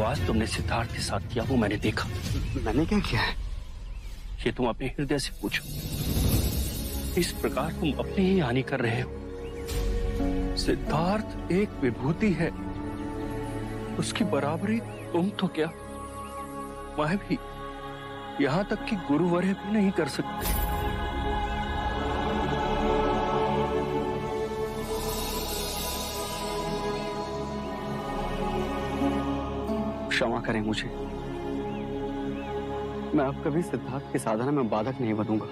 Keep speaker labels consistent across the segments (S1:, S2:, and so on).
S1: आज तुमने सिद्धार्थ के साथ किया वो मैंने देखा।
S2: मैंने क्या किया है?
S1: ये तुम अपने हृदय से पूछो। इस प्रकार तुम अपनी ही हानि कर रहे हो। सिद्धार्थ एक विभूति है, उसकी बराबरी तुम तो क्या, मैं भी, यहां तक कि गुरुवर्य भी नहीं कर सकते।
S2: क्षमा करें मुझे, मैं अब कभी सिद्धार्थ की साधना में बाधक नहीं बनूंगा।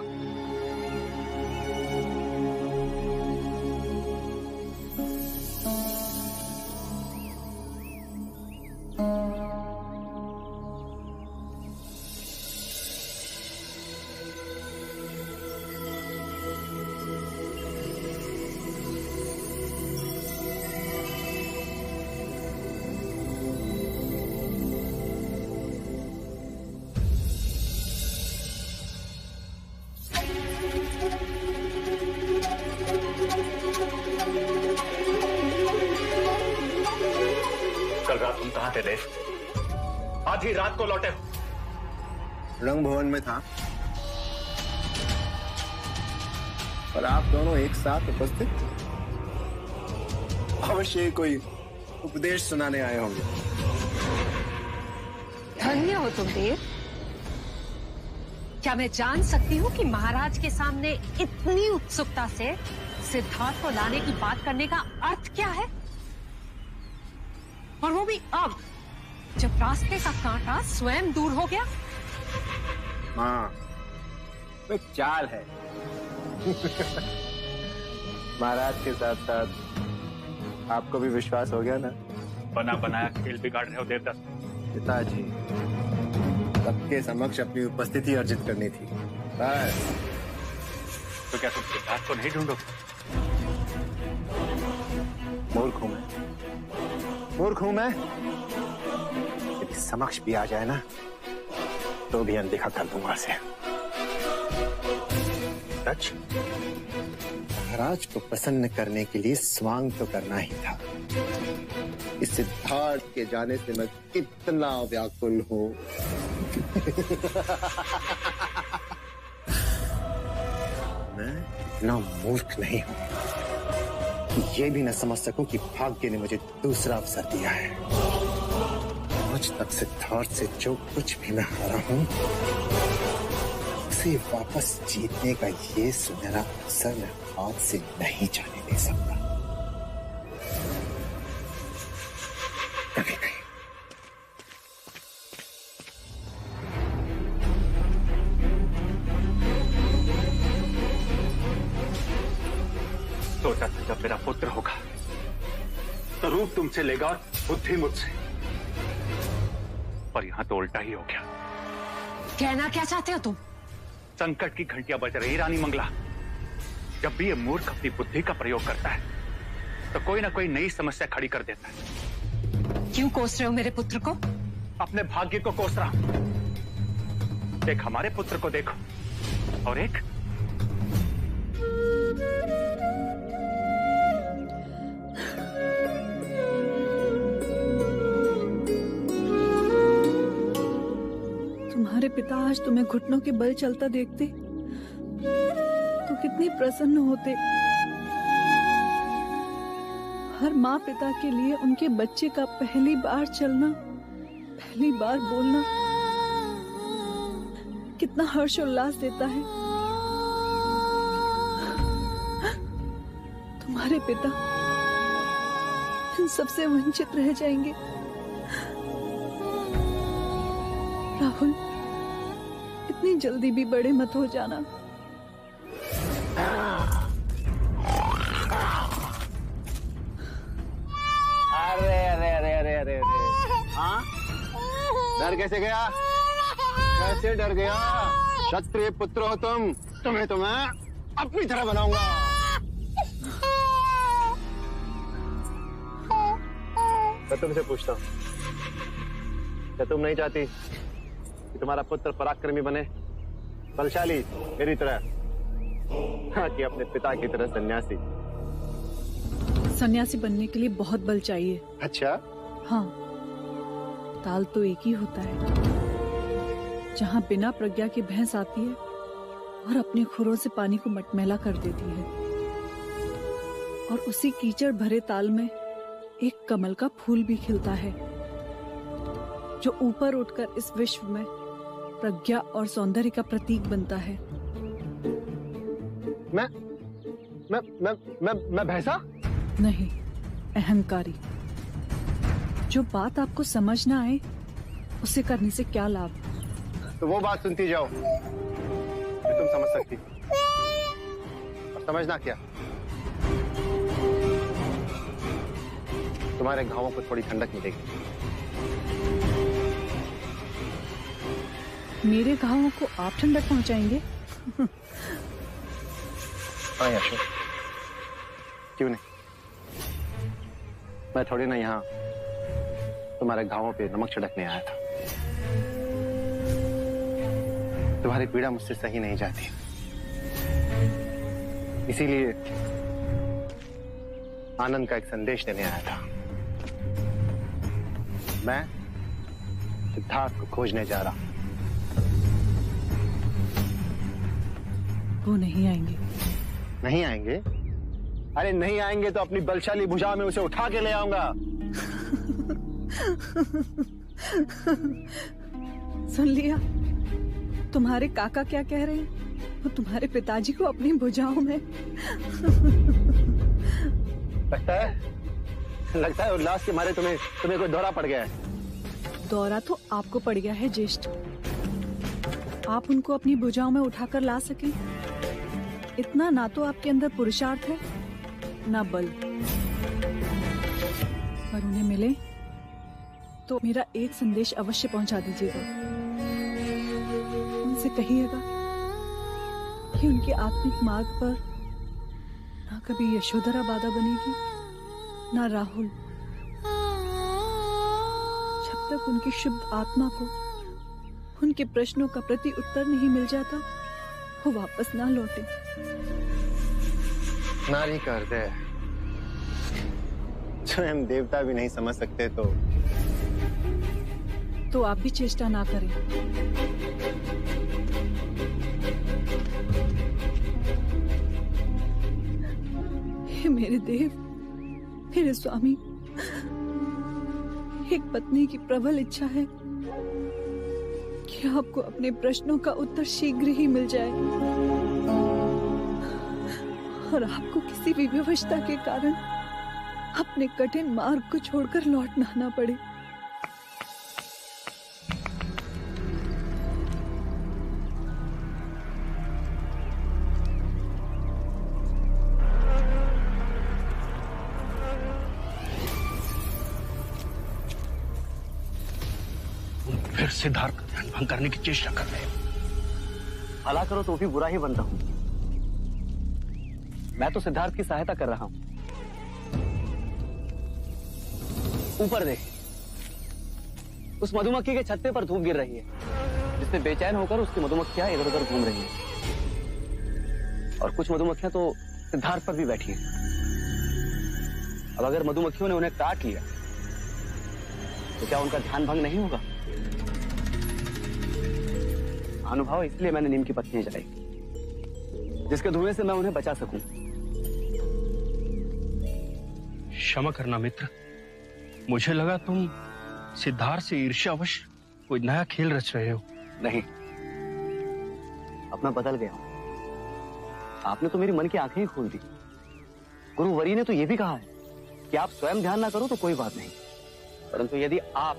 S1: कल रात तुम कहां थे देव? आधी रात को लौटे।
S3: रंग भवन में था और आप दोनों एक साथ उपस्थित थे। अवश्य कोई उपदेश सुनाने आए होंगे।
S4: धन्य हो तुम देव। क्या मैं जान सकती हूँ कि महाराज के सामने इतनी उत्सुकता से सिद्धार्थ को लाने की बात करने का अर्थ क्या है? और वो भी अब, जब रास्ते का कांटा स्वयं दूर हो गया।
S3: हाँ, वो एक चाल है। महाराज के साथ साथ आपको भी विश्वास हो गया ना?
S1: बना बनाया खेल बिगाड़ रहे हो देवदत्त।
S3: पिताजी, सबके समक्ष अपनी उपस्थिति अर्जित करनी थी बस।
S1: तो क्या तुम सिद्धार्थ को नहीं ढूंढोगे?
S3: मूर्ख हूं मैं। यदि समक्ष भी आ जाए ना तो भी अनदेखा कर दूंगा उसे। सच, महाराज को प्रसन्न करने के लिए स्वांग तो करना ही था। इस सिद्धार्थ के जाने से मैं कितना व्याकुल हूं। मैं इतना मूर्ख नहीं हूं कि ये भी न समझ सकूं कि भाग्य ने मुझे दूसरा अवसर दिया है। आज तक सिद्धार्थ से जो कुछ भी मैं हारा हूं, उसे वापस जीतने का ये सुनहरा अवसर मैं हाथ से नहीं जाने दे सकता। कभी नहीं।
S1: सोचा था जब मेरा पुत्र होगा तो रूप तुमसे लेगा और बुद्धि मुझसे, पर यहां तो उल्टा ही हो गया।
S4: कहना क्या चाहते हो तुम?
S1: संकट की घंटियां बज रही रानी मंगला। जब भी ये मूर्ख अपनी बुद्धि का प्रयोग करता है तो कोई ना कोई नई समस्या खड़ी कर देता है।
S4: क्यों कोस रहे हो मेरे पुत्र को?
S1: अपने भाग्य को कोस रहा हूं। एक हमारे पुत्र को देखो और एक
S5: तुम्हारे पिता आज तुम्हें घुटनों के बल चलता देखते तो कितनी प्रसन्न होते। हर माँ पिता के लिए उनके बच्चे का पहली बार चलना, पहली बार बोलना कितना हर्ष उल्लास देता है। तुम्हारे पिता इन सबसे वंचित रह जाएंगे। राहुल, इतनी जल्दी भी बड़े मत हो जाना।
S3: अरे अरे अरे अरे अरे हाँ, डर कैसे गया? कैसे डर गया? क्षत्रिय पुत्र हो तुम, तुम्हें तो मैं अपनी तरह बनाऊंगा। मैं तुमसे पूछता हूँ, क्या तुम नहीं चाहती कि तुम्हारा पुत्र पराक्रमी बने, बलशाली मेरी तरह, हाँ कि अपने पिता की तरह सन्यासी?
S5: सन्यासी बनने के लिए बहुत बल चाहिए।
S3: अच्छा?
S5: हाँ, ताल तो एक ही होता है, जहां बिना प्रज्ञा के भैंस आती है और अपने खुरों से पानी को मटमैला कर देती है, और उसी कीचड़ भरे ताल में एक कमल का फूल भी खिलता है, जो ऊपर उठकर इस विश्व में प्रज्ञा और सौंदर्य का प्रतीक बनता है।
S3: मैं भैंसा?
S5: नहीं, अहंकारी। जो बात आपको समझ ना आए उसे करने से क्या लाभ?
S3: तो वो बात सुनती जाओ कि तुम समझ सकती, और समझना क्या, तुम्हारे घावों को थोड़ी ठंडक मिलेगी।
S5: मेरे घावों को आप ठंडक पहुंचाएंगे?
S3: हाँ यशो, क्यों नहीं। मैं थोड़ी ना यहाँ तुम्हारे घावों पे नमक छिड़कने आया था। तुम्हारी पीड़ा मुझसे सही नहीं जाती, इसीलिए आनंद का एक संदेश देने आया था। मैं सिद्धार्थ को खोजने जा रहा हूं।
S5: वो नहीं आएंगे।
S3: नहीं आएंगे? अरे नहीं आएंगे तो अपनी बलशाली भुजा में उसे उठा के ले आऊंगा।
S5: सुन लिया? तुम्हारे काका क्या कह रहे हैं? वो तुम्हारे पिताजी को अपनी भुजाओं में।
S3: लगता है उल्लास के मारे तुम्हें कोई दौरा पड़ गया है।
S5: दौरा तो आपको पड़ गया है ज्येष्ठ। आप उनको अपनी भुजाओं में उठाकर ला सके, इतना ना तो आपके अंदर पुरुषार्थ है ना बल। पर उन्हें मिले तो मेरा एक संदेश अवश्य पहुंचा दीजिएगा। उनसे कहिएगा कि उनके आत्मिक मार्ग पर ना कभी यशोधरा बाधा बनेगी ना राहुल। जब तक उनकी शुद्ध आत्मा को उनके प्रश्नों का प्रति उत्तर नहीं मिल जाता, वो वापस ना लौटे।
S3: नारी का हृदय स्वयं देवता भी नहीं समझ सकते
S5: तो आप भी चेष्टा ना करें। हे मेरे देव, मेरे स्वामी, एक पत्नी की प्रबल इच्छा है कि आपको अपने प्रश्नों का उत्तर शीघ्र ही मिल जाए और आपको किसी भी विवशता के कारण अपने कठिन मार्ग को छोड़कर लौटना ना पड़े।
S1: फिर सिद्धार्थ का ध्यान भंग करने की चेष्टा कर रहे हो।
S2: भला करो तो भी बुरा ही बनता हूं। मैं तो सिद्धार्थ की सहायता कर रहा हूं। ऊपर देख, उस मधुमक्खी के छत्ते पर धूप गिर रही है, जिससे बेचैन होकर उसकी मधुमक्खियां इधर उधर घूम रही हैं। और कुछ मधुमक्खियां तो सिद्धार्थ पर भी बैठी हैं। अब अगर मधुमक्खियों ने उन्हें काट लिया तो क्या उनका ध्यान भंग नहीं होगा? अनुभव, इसलिए मैंने नीम की पत्तियां जलाई, जिसके धुएं से मैं उन्हें बचा सकूं।
S1: क्षमा करना मित्र, मुझे लगा तुम सिद्धार्थ से ईर्ष्यावश कोई नया खेल रच रहे हो।
S2: नहीं, अब मैं बदल गया हूं। आपने तो मेरी मन की आंखें ही खोल दी। गुरुवरी ने तो यह भी कहा है कि आप स्वयं ध्यान ना करो तो कोई बात नहीं, परंतु यदि आप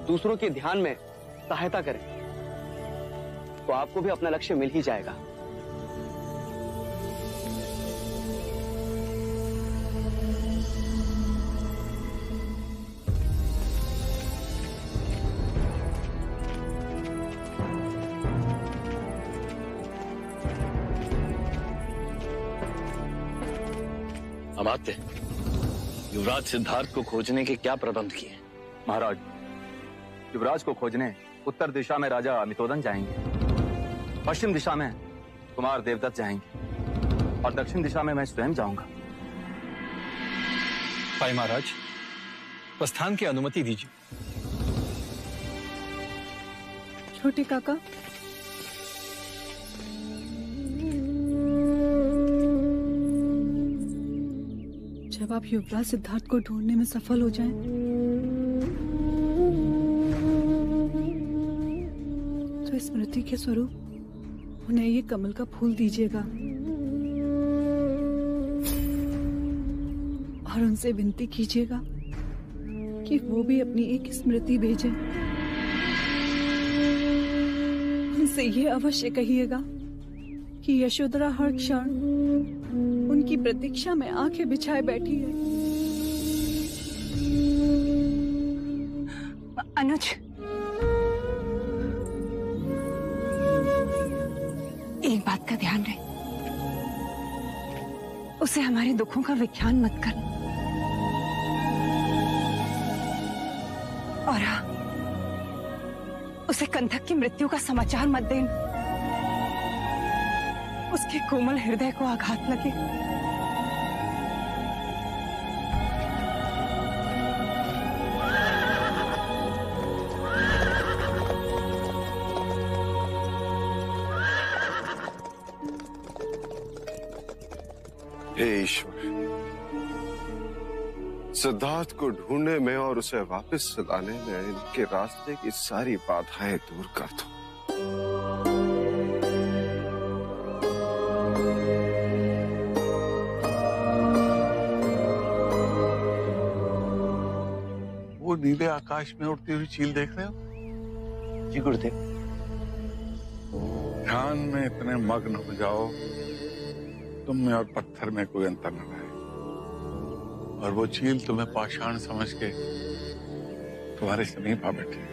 S2: दूसरों के ध्यान में सहायता करें तो आपको भी अपना लक्ष्य मिल ही जाएगा।
S6: अमात्य, युवराज सिद्धार्थ को खोजने के क्या प्रबंध किए?
S7: महाराज, युवराज को खोजने उत्तर दिशा में राजा अमितोदन जाएंगे, पश्चिम दिशा में कुमार देवदत्त जाएंगे और दक्षिण दिशा में मैं स्वयं जाऊंगा।
S8: भाई महाराज, प्रस्थान की अनुमति दीजिए।
S5: छोटे काका, जब आप युवराज सिद्धार्थ को ढूंढने में सफल हो जाएं, तो स्मृति के स्वरूप उन्हें ये कमल का फूल दीजिएगा और उनसे विनती कीजिएगा कि वो भी अपनी एक स्मृति भेजें। उनसे ये अवश्य कहिएगा कि यशोधरा हर क्षण उनकी प्रतीक्षा में आंखें बिछाए बैठी है।
S4: अनुज, एक बात का ध्यान रहे, उसे हमारे दुखों का विख्यान मत कर। और हाँ, उसे कंधक की मृत्यु का समाचार मत देना, उसके कोमल हृदय को आघात लगे।
S8: हे ईश्वर, सिद्धार्थ को ढूंढने में और उसे वापस लाने में इनके रास्ते की सारी बाधाएं दूर कर दो।
S9: वो नीले आकाश में उड़ती हुई चील देख रहे हो?
S2: जी गुरुदेव।
S9: ध्यान में इतने मग्न हो जाओ तुम में और पत्थर में कोई अंतर न रहे, और वो चील तुम्हें पाषाण समझ के तुम्हारे समीप आ बैठे।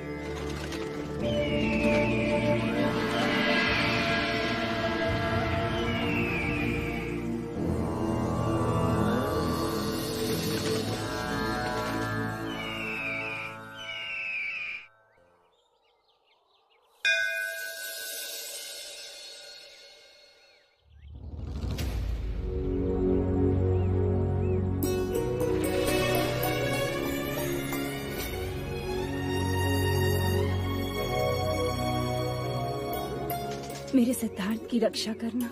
S10: मेरे सिद्धार्थ की रक्षा करना।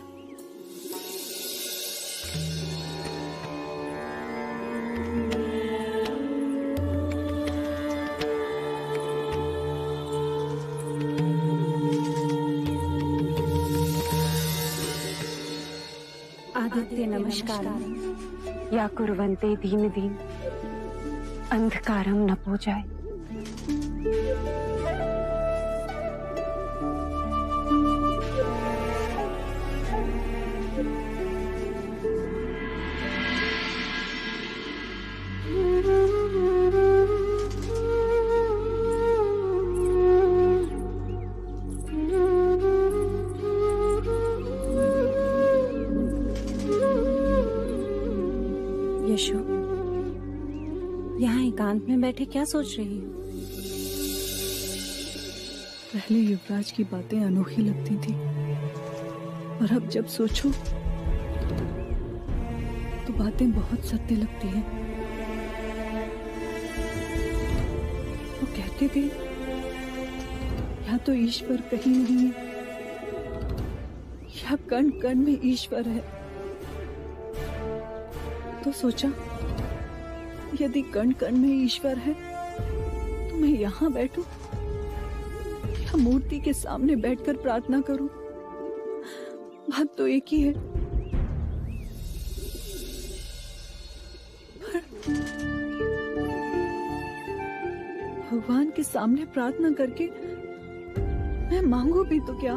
S11: आदित्य नमस्कार या कुर्वन्ते दीन दीन अंधकारम न पूजाए।
S10: यशो, यहाँ एकांत में बैठे क्या सोच रही हो?
S5: पहले युवराज की बातें अनोखी लगती थी, और अब जब सोचो तो बातें बहुत सत्य लगती हैं। वो कहते थे या तो ईश्वर कहीं नहीं है, या कण कण में ईश्वर है। तो सोचा, यदि कण कण में ईश्वर है तो मैं यहाँ बैठूं या मूर्ति के सामने बैठकर प्रार्थना करूं? बात तो एक ही है। पर भगवान के सामने प्रार्थना करके मैं मांगू भी तो क्या?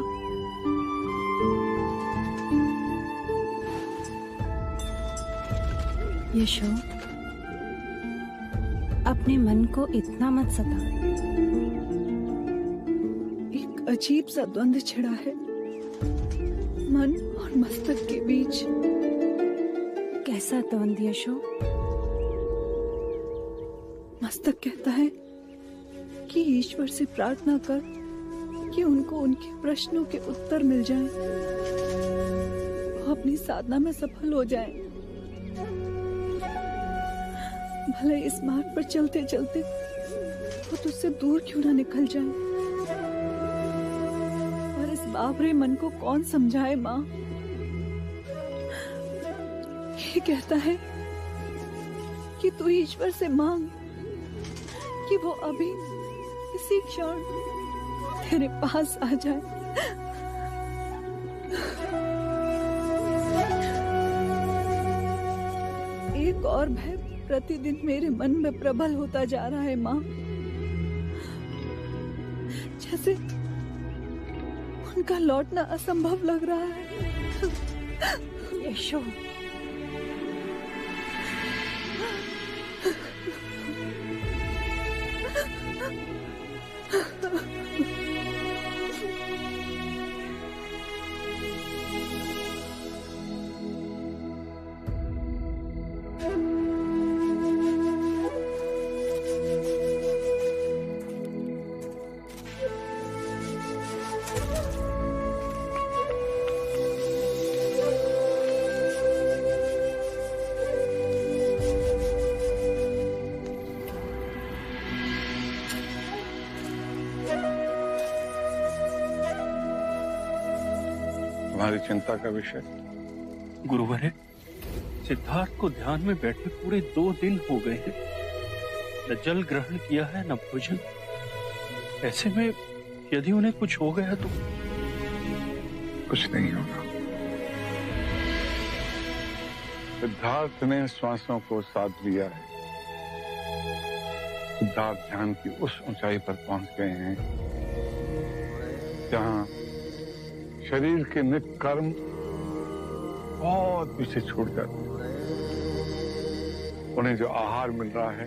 S10: यशो, अपने मन को इतना मत सता।
S5: एक अजीब सा द्वंद्व छिड़ा है मन और मस्तक के बीच।
S10: कैसा द्वंद्व यशो?
S5: मस्तक कहता है कि ईश्वर से प्रार्थना कर कि उनको उनके प्रश्नों के उत्तर मिल जाएं, वो अपनी साधना में सफल हो जाएं। भले इस मार्ग पर चलते चलते वो तुझसे दूर क्यों ना निकल जाए। बावरे मन को कौन समझाए माँ। ये कहता है कि तू ईश्वर से मांग कि वो अभी इसी क्षण तेरे पास आ जाए। एक और भय प्रतिदिन मेरे मन में प्रबल होता जा रहा है माँ। जैसे उनका लौटना असंभव लग रहा है।
S11: यशो,
S9: तुम्हारी चिंता का विषय?
S1: गुरुवर, सिद्धार्थ को ध्यान में बैठे पूरे 2 दिन हो गए हैं। न जल ग्रहण किया है न भोजन। ऐसे में यदि उन्हें कुछ हो गया तो?
S9: कुछ नहीं होगा। सिद्धार्थ ने श्वासों को साध लिया है। सिद्धार्थ ध्यान की उस ऊंचाई पर पहुंच गए हैं जहां शरीर के नित्य कर्म बहुत पीछे छूट जाते हैं। उन्हें जो आहार मिल रहा है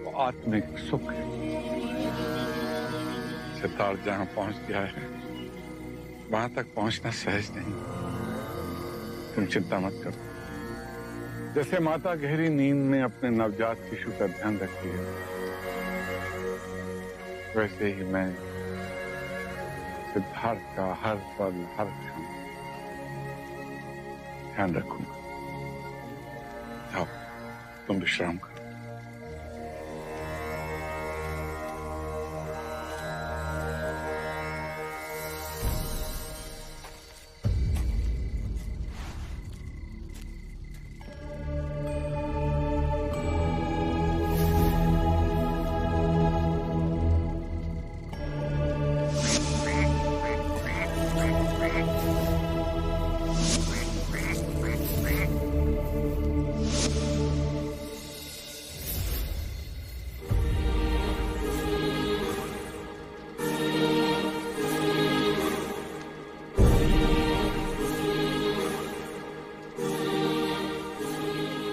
S9: वो आत्मिक सुख है। सिद्धार्थ जहां पहुंच गया है वहां तक पहुंचना सहज नहीं। तुम चिंता मत करो। जैसे माता गहरी नींद में अपने नवजात शिशु का ध्यान रखती है, वैसे ही मैं सिद्धार्थ का हर पल हर क्षण ध्यान रखूंगा। जाओ, तुम विश्राम करो।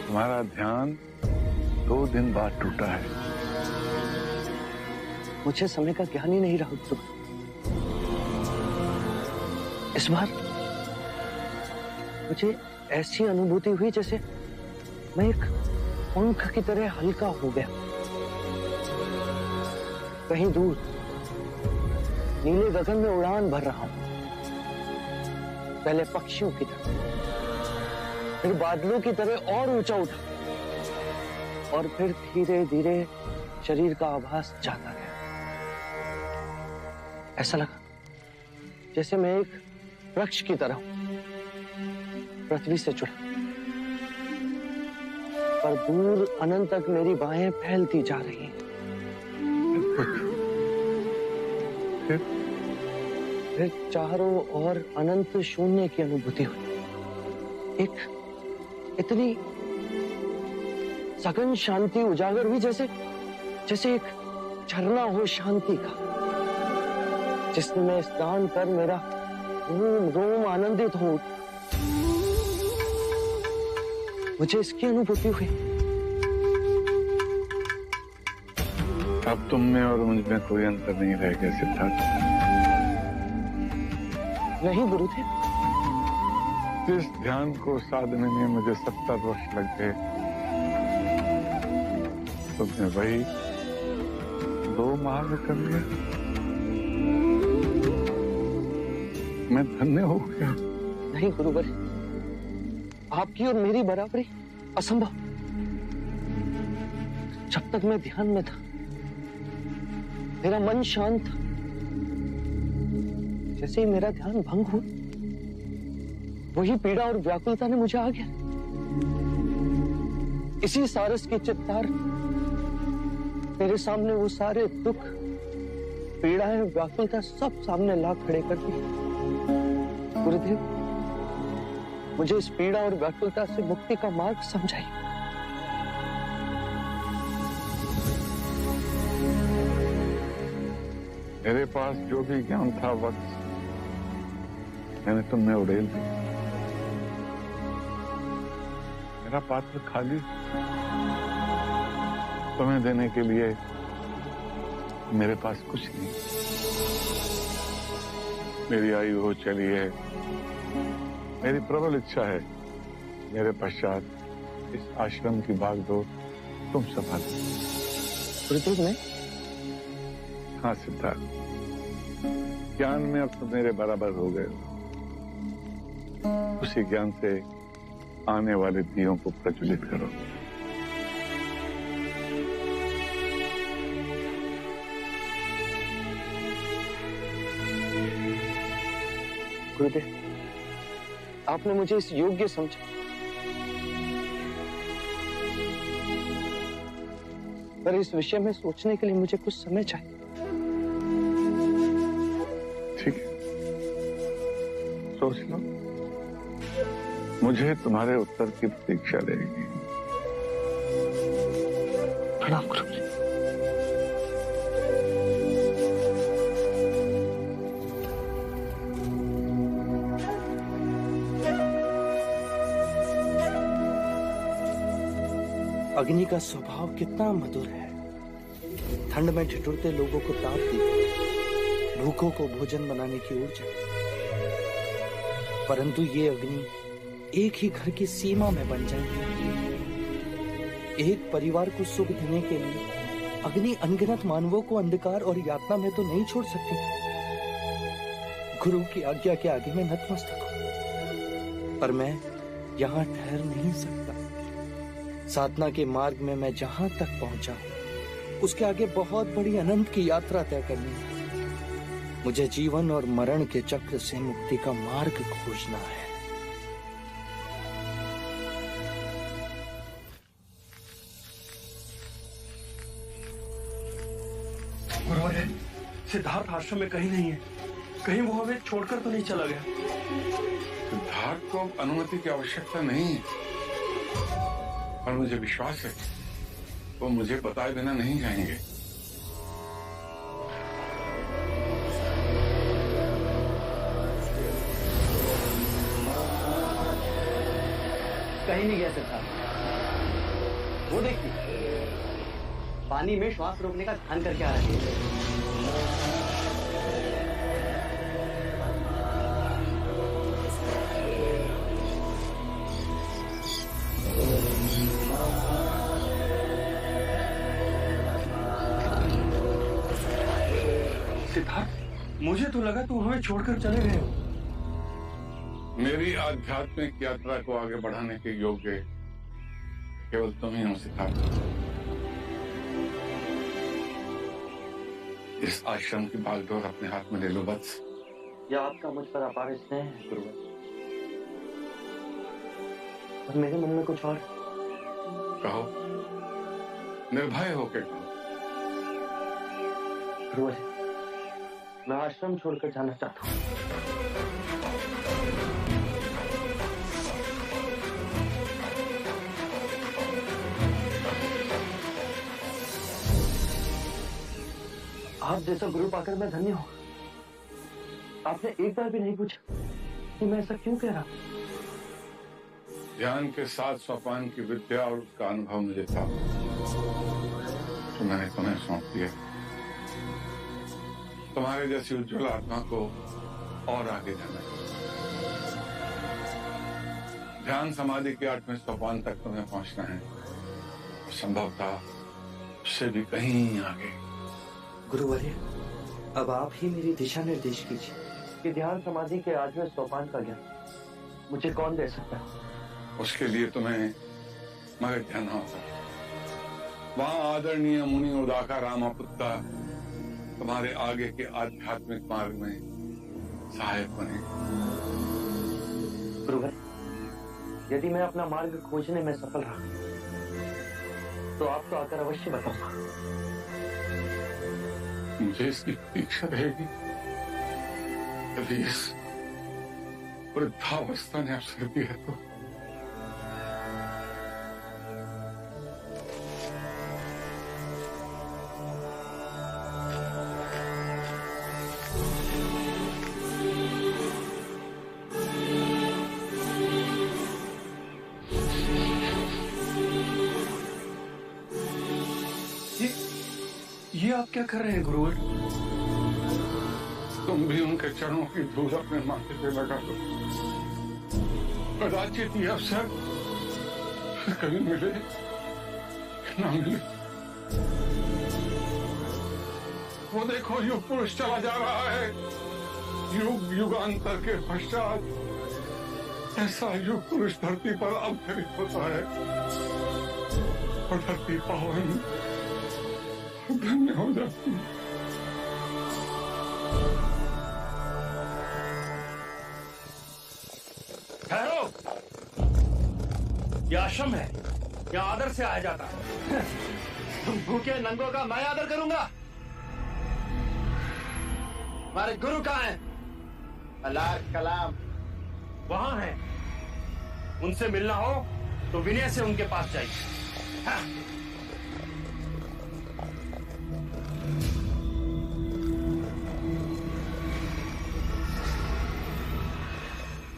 S9: तुम्हारा ध्यान 2 दिन बाद टूटा है।
S2: मुझे समय का ज्ञान ही नहीं रहा उत्सुक। इस बार मुझे ऐसी अनुभूति हुई जैसे मैं एक पंख की तरह हल्का हो गया। कहीं दूर नीले गगन में उड़ान भर रहा हूं। पहले पक्षियों की तरह, फिर बादलों की तरह और ऊंचा उठा, और फिर धीरे धीरे शरीर का आभास जाता गया। ऐसा लगा जैसे मैं एक वृक्ष की तरह पृथ्वी से जुड़ा, पर दूर अनंत तक मेरी बाहें फैलती जा रही हैं। फिर चारों ओर अनंत शून्य की अनुभूति हुई। एक इतनी सघन शांति उजागर हुई जैसे एक झरना हो शांति का, जिसमें स्नान कर मेरा रोम रोम आनंदित हो। मुझे इसकी अनुभूति हुई।
S9: अब तुम में और मुझ में कोई अंतर नहीं रह गया सिद्धार्थ।
S2: नहीं गुरुदेव।
S9: इस ध्यान को साधने में मुझे 70 वर्ष लग गए, तुमने वही 2 माह में कर लिया। मैं धन्य हो गया।
S2: नहीं गुरुवर, आपकी और मेरी बराबरी असंभव। जब तक मैं ध्यान में था मेरा मन शांत था, जैसे ही मेरा ध्यान भंग हुआ, वही पीड़ा और व्याकुलता ने मुझे आ गया। इसी सारस की चित्तार मेरे सामने वो सारे दुख, पीड़ाएं, व्याकुलता सब सामने ला खड़े कर दी। गुरुदेव, मुझे इस पीड़ा और व्याकुलता से मुक्ति का मार्ग समझाइए।
S9: मेरे पास जो भी ज्ञान था वक्त मैंने तुमने उड़ेल दिया। मेरा पात्र खाली, तुम्हें देने के लिए मेरे पास कुछ नहीं। मेरी आयु हो चली है, मेरी प्रबल इच्छा है मेरे पश्चात इस आश्रम की भागदौड़ तुम संभालो।
S2: गुरुदेव, मैं?
S9: हाँ सिद्धार्थ, ज्ञान में अब तुम मेरे बराबर हो गए हो। उसी ज्ञान से आने वाले दियों को प्रज्वलित करो।
S2: गुरुदेव, आपने मुझे इस योग्य समझा, पर इस विषय में सोचने के लिए मुझे कुछ समय चाहिए।
S9: ठीक है, सोच लो। मुझे तुम्हारे उत्तर की प्रतीक्षा रहेगी।
S2: प्रणाम गुरुजी। अग्नि का स्वभाव कितना मधुर है। ठंड में ठिठुरते लोगों को ताप देती, भूखों को भोजन बनाने की ऊर्जा। परंतु ये अग्नि एक ही घर की सीमा में बन जाती है। एक परिवार को सुख देने के लिए अग्नि अनगिनत मानवों को अंधकार और यातना में तो नहीं छोड़ सकती। गुरु की आज्ञा के आगे मैं नतमस्तक हूं, पर मैं यहाँ ठहर नहीं सकता। साधना के मार्ग में मैं जहां तक पहुंचा हूं, उसके आगे बहुत बड़ी अनंत की यात्रा तय करनी है। मुझे जीवन और मरण के चक्र से मुक्ति का मार्ग खोजना है।
S1: गुरुवर, सिद्धार्थ आश्रम में कहीं नहीं है। कहीं वो हमें छोड़कर तो नहीं चला गया?
S9: सिद्धार्थ को अनुमति की आवश्यकता नहीं है, और मुझे विश्वास है वो मुझे बताए बिना नहीं जाएंगे।
S2: कहीं नहीं गया सिद्धार्थ। वो देखिए, पानी में श्वास रोकने का ध्यान करके आ रही है।
S1: सिद्धार्थ, मुझे तो लगा तू हमें छोड़कर चले गए हो।
S9: मेरी आध्यात्मिक यात्रा को आगे बढ़ाने के योग्य केवल तुम ही हो सिद्धार्थ। इस आश्रम की बागडोर अपने हाथ में ले लो बस।
S2: यह आपका मुझ पर अपार स्नेह है गुरुवर, और मेरे मन में कुछ और।
S9: कहो, निर्भय होकर कहो।
S2: गुरुवर, मैं आश्रम छोड़कर जाना चाहता हूँ। आप जैसा गुरु पाकर मैं धन्य हूँ। आपने एक बार भी नहीं पूछा कि मैं ऐसा क्यों कह रहा हूँ।
S9: ध्यान के साथ सोपान की विद्या और उसका अनुभव मुझे था, तो मैंने तुम्हें सौंप दिया। तुम्हारे जैसी उज्जवल आत्मा को और आगे जाना है। ध्यान समाधि के 8वें सोपान तक तुम्हें पहुंचना है, संभवतः उससे भी कहीं आगे।
S2: गुरुवर्य, अब आप ही मेरी दिशा निर्देश कीजिए कि ध्यान समाधि के 8वें सोपान का ज्ञान मुझे कौन दे सकता है।
S9: उसके लिए तुम्हें मगध जाना होगा। वहां आदरणीय मुनि उदाका रामापुत्ता तुम्हारे आगे के आध्यात्मिक मार्ग में सहायक बने।
S2: गुरुवर, यदि मैं अपना मार्ग खोजने में सफल रहा तो आपको आकर अवश्य बताऊंगा।
S9: मुझे इसकी प्रतीक्षा रहेगी। यदि इस वृद्धावस्था ने अवसर दिया तो
S1: ये आप क्या कर रहे हैं गुरुवर?
S9: तुम भी उनके चरणों की धूल अपने माथे पे लगा दो। कदाचित ये अवसर कभी मिले ना मिले। वो देखो, युग पुरुष चला जा रहा है। युग युगांतर के पश्चात ऐसा युग पुरुष धरती पर अवतरित होता है और धरती पावन धन्य हो जाती है।
S1: ठहरो, यह आश्रम है, यहाँ आदर से आया जाता है।
S7: तुम भूखे नंगों का मैं आदर करूंगा? हमारे गुरु कहाँ हैं? अल्लाह कलाम
S1: वहां है। उनसे मिलना हो तो विनय से उनके पास जाइए। हाँ।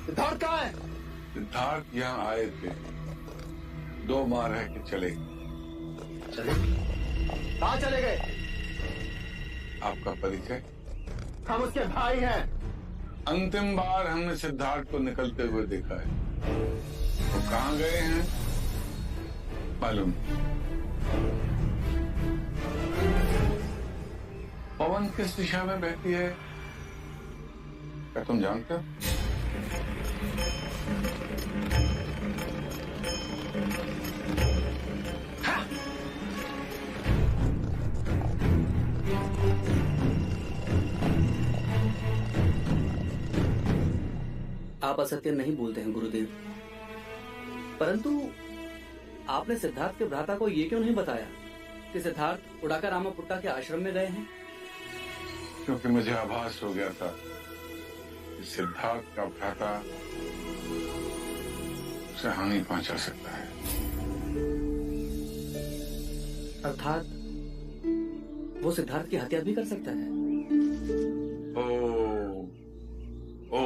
S7: सिद्धार्थ कहाँ है?
S9: सिद्धार्थ यहाँ आए थे, 2 माह रह के चले।
S7: कहाँ चले गए?
S9: आपका परिचय?
S7: हम उसके भाई हैं।
S9: अंतिम बार हमने सिद्धार्थ को निकलते हुए देखा है। वो कहाँ गए हैं मालूम? पवन किस दिशा में बहती है क्या तुम जानते हो?
S2: आप असत्य नहीं बोलते हैं गुरुदेव, परंतु आपने सिद्धार्थ के भ्राता को ये क्यों नहीं बताया कि सिद्धार्थ उड़ाका रामापुट्टा के आश्रम में गए हैं?
S9: क्योंकि मुझे आभास हो गया था कि सिद्धार्थ का भ्राता उसे हानि पहुंचा सकता है।
S2: अर्थात वो सिद्धार्थ की हत्या भी कर सकता है।
S9: ओ, ओ, ओ।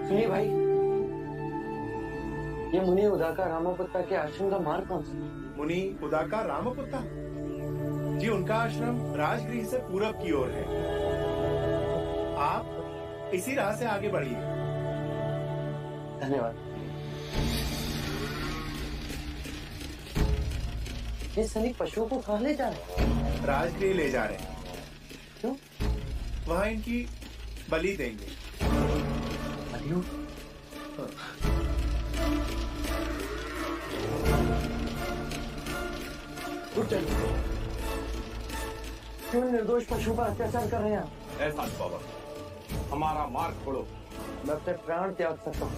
S2: सुनिए भाई, ये मुनि उदाका रामापुट्टा के आश्रम का मार्ग कौन सा?
S12: मुनि उदाका रामापुट्टा जी, उनका आश्रम राजगृह से पूरब की ओर है। आप इसी राह से आगे बढ़िए।
S2: धन्यवाद। ये सैनिक पशुओं को कहाँ ले जा रहे हैं?
S12: राजगृह ले जा रहे हैं।
S2: क्यों?
S12: वहाँ इनकी बलि देंगे।
S2: बलियों? उठ चलिए। क्यों निर्दोष पशुओं पर अत्याचार कर रहे हैं आप?
S12: ऐसा बाबा, हमारा मार्ग छोड़ो।
S2: मैं अपने प्राण त्याग सकता हूँ,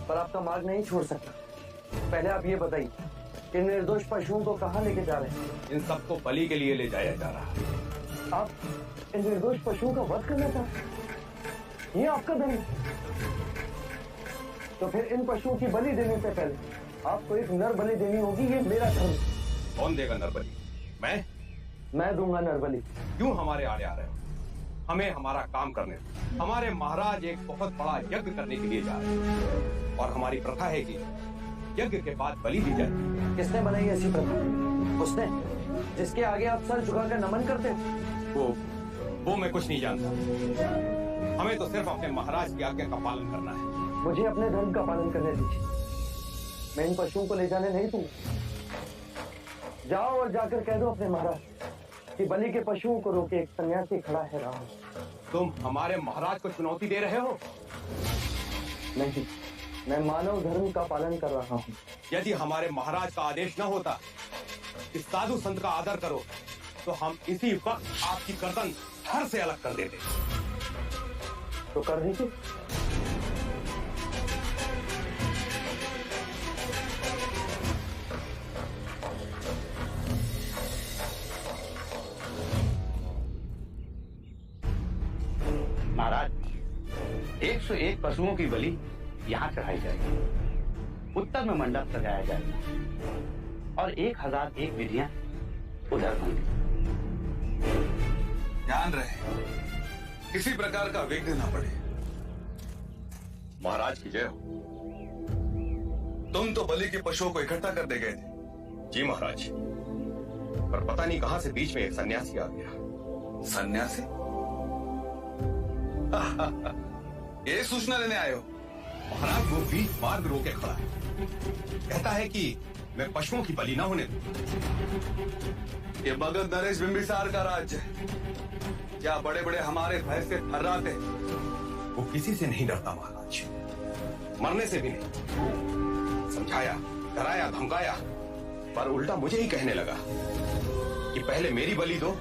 S2: पर आपका मार्ग नहीं छोड़ सकता। पहले आप ये बताइए कि निर्दोष पशुओं को कहाँ लेके जा रहे हैं?
S12: इन सबको बलि के लिए ले जाया जा रहा है।
S2: आप इन निर्दोष पशुओं का वध करना चाहते हैं? ये आपका धर्म है। तो फिर इन पशुओं की बलि देने से पहले आपको एक नर बलि देनी होगी। ये मेरा धर्म।
S12: कौन देगा नर बलि? मैं
S2: दूंगा नर बलि।
S12: क्यों हमारे आड़े आ रहे हो? हमें हमारा काम करने दो। हमारे महाराज एक बहुत बड़ा यज्ञ करने के लिए जा रहे हैं और हमारी प्रथा है कि यज्ञ के बाद बलि दी जाए।
S2: किसने बनाई ऐसी प्रथा? उसने जिसके आगे आप सर झुकाकर नमन करते हो।
S12: वो मैं कुछ नहीं जानता। हमें तो सिर्फ अपने महाराज की आज्ञा का पालन करना है।
S2: मुझे अपने धर्म का पालन करने दीजिए। मैं इन पशुओं को ले जाने नहीं दूंगा। जाओ और जाकर कह दो अपने महाराज कि बलि के पशुओं को रोके एक सन्यासी खड़ा है राम।
S12: तुम हमारे महाराज को चुनौती दे रहे हो?
S2: नहीं, मैं मानव धर्म का पालन कर रहा हूँ।
S12: यदि हमारे महाराज का आदेश न होता कि साधु संत का आदर करो, तो हम इसी वक्त आपकी गर्दन धड़ से अलग कर देते।
S2: तो कर दीजिए।
S13: महाराज, 101 पशुओं की बलि यहाँ चढ़ाई जाएगी, उत्तर में मंडप सजाया जाएगा और 1001 विधियां उधर होंगी।
S14: ध्यान रहे किसी प्रकार का विघ्न न पड़े। महाराज की जय हो। तुम तो बलि के पशुओं को इकट्ठा कर दे गए थे।
S12: जी महाराज, पर पता नहीं कहां से बीच में एक सन्यासी आ गया।
S14: सन्यासी? ये सूचना लेने आए हो?
S12: महाराज, वो बीच मार्ग रोके खड़ा है, कहता है कि मैं पशुओं की बलि न होने दूं।
S14: ये मगध नरेश बिंबिसार का राज्य है, क्या बड़े बड़े हमारे भय से थर्राते।
S12: वो किसी से नहीं डरता महाराज, मरने से भी नहीं। समझाया, डराया, धमकाया, पर उल्टा मुझे ही कहने लगा कि पहले मेरी बलि दो,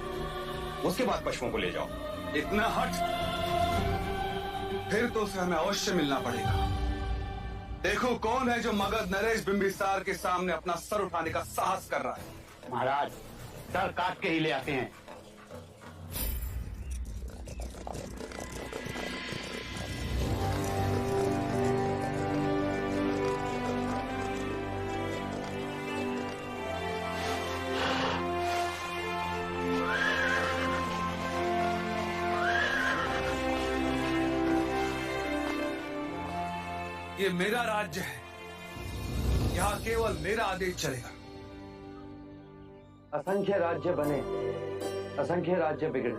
S12: उसके बाद पशुओं को ले जाओ।
S14: इतना हट? फिर तो उसे हमें अवश्य मिलना पड़ेगा। देखो कौन है जो मगध नरेश बिंबिसार के सामने अपना सर उठाने का साहस कर रहा है।
S13: महाराज, सर काट के ही ले आते हैं।
S14: ये मेरा राज्य है, यहाँ केवल मेरा आदेश चलेगा।
S2: असंख्य राज्य बने, असंख्य राज्य बिगड़े,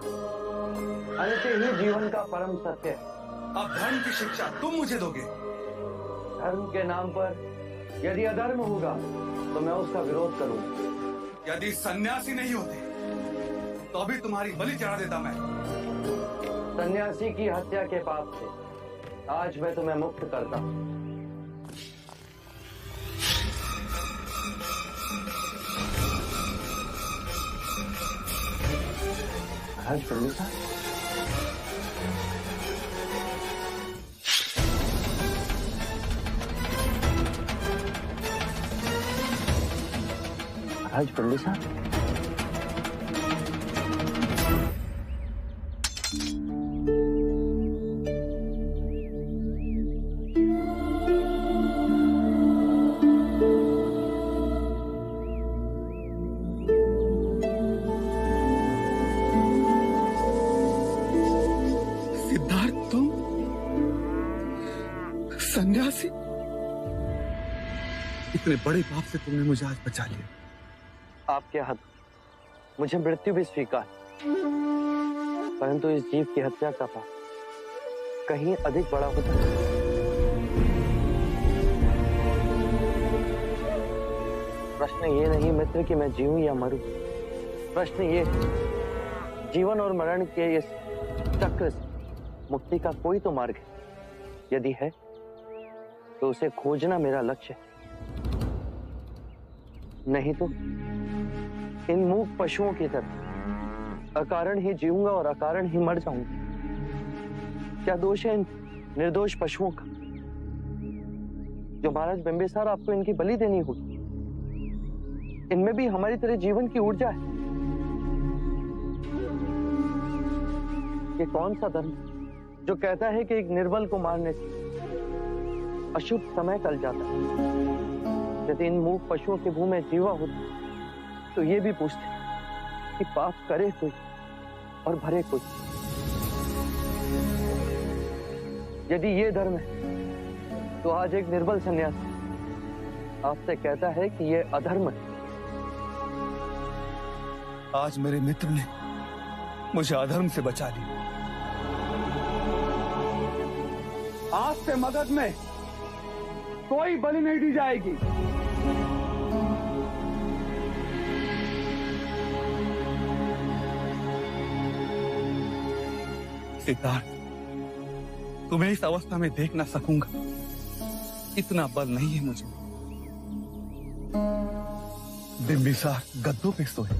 S2: अंत ही जीवन का परम सत्य है।
S14: अब धर्म की शिक्षा तुम मुझे दोगे?
S2: धर्म के नाम पर यदि अधर्म होगा तो मैं उसका विरोध करूंगा।
S14: यदि सन्यासी नहीं होते तो अभी तुम्हारी बलि चढ़ा देता मैं।
S2: सन्यासी की हत्या के पाप से आज मैं तुम्हें मुक्त करता हूं। महाराज बिंबिसार, महाराज बिंबिसार,
S14: सन्यासी? इतने बड़े पाप से तुमने मुझे आज बचा लिया।
S2: आपके हाथ मुझे मृत्यु भी स्वीकार, परंतु इस जीव की हत्या का पाप कहीं अधिक बड़ा होता है। प्रश्न ये नहीं मित्र कि मैं जीऊं या मरूं, प्रश्न ये जीवन और मरण के इस चक्र से मुक्ति का कोई तो मार्ग है। यदि है तो उसे खोजना मेरा लक्ष्य है, नहीं तो इन मूक पशुओं की तरह अकारण ही जीऊंगा और अकारण ही मर जाऊंगा। क्या दोष है इन निर्दोष पशुओं का जो महाराज बिंबिसार आपको इनकी बलि देनी होगी? इनमें भी हमारी तरह जीवन की ऊर्जा है। ये कौन सा धर्म जो कहता है कि एक निर्बल को मारने से अशुभ समय टल जाता है? यदि इन मूक पशुओं के मुंह में जीवा होता तो ये भी पूछते कि पाप करे कोई और भरे कोई। यदि ये धर्म है तो आज एक निर्बल सन्यासी आपसे कहता है कि ये अधर्म है।
S14: आज मेरे मित्र ने मुझे अधर्म से बचा लिया। आज से मगध में कोई बलि नहीं दी जाएगी। सिद्धार्थ, तुम्हें इस अवस्था में देख ना सकूंगा, इतना बल नहीं है मुझे। बिंबिसार गद्दों पे सोए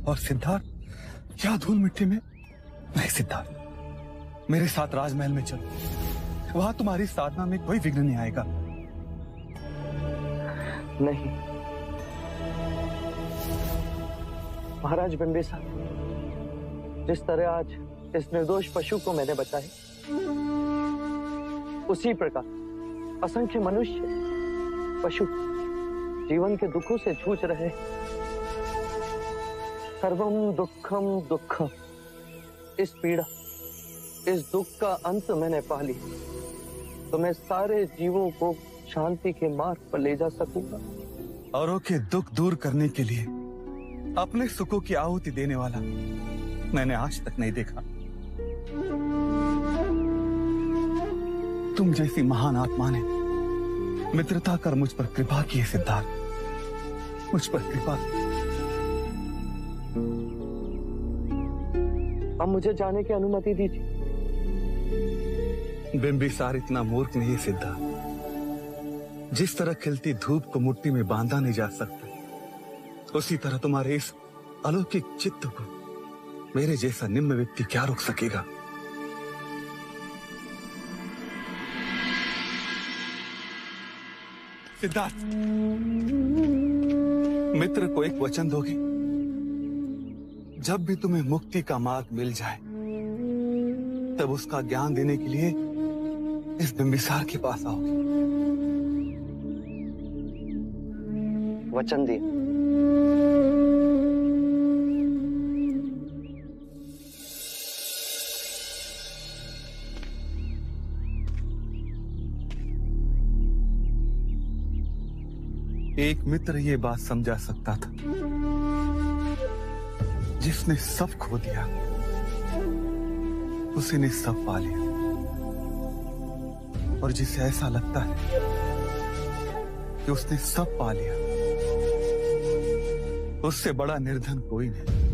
S14: और सिद्धार्थ क्या धूल मिट्टी में। नहीं सिद्धार्थ, मेरे साथ राजमहल में चल, वहां तुम्हारी साधना में कोई विघ्न नहीं आएगा।
S2: नहीं महाराज बिंबिसार, जिस तरह आज इस निर्दोष पशु को मैंने बचाया, उसी प्रकार असंख्य मनुष्य पशु जीवन के दुखों से जूझ रहे। सर्वम दुखम दुखम, इस पीड़ा इस दुख का अंत मैंने पा लिया तो मैं सारे जीवों को शांति के मार्ग पर ले जा सकूंगा।
S14: औरों के दुख दूर करने के लिए अपने सुखों की आहुति देने वाला मैंने आज तक नहीं देखा। तुम जैसी महान आत्मा ने मित्रता कर मुझ पर कृपा की है सिद्धार्थ, मुझ पर कृपा।
S2: अब मुझे जाने की अनुमति दीजिए।
S14: बिंबिसार इतना मूर्ख नहीं है सिद्धार्थ। जिस तरह खिलती धूप को मुट्ठी में बांधा नहीं जा सकता, उसी तरह तुम्हारे इस अलौकिक चित्त को मेरे जैसा निम्न व्यक्ति क्या रोक सकेगा। सिद्धार्थ, मित्र को एक वचन दोगे? जब भी तुम्हें मुक्ति का मार्ग मिल जाए तब उसका ज्ञान देने के लिए इस बिंबिसार के पास आओगे।
S2: वचन दिए।
S14: एक मित्र ये बात समझा सकता था, जिसने सब खो दिया उसी ने सब पा लिया, और जिसे ऐसा लगता है कि उसने सब पा लिया, उससे बड़ा निर्धन कोई नहीं।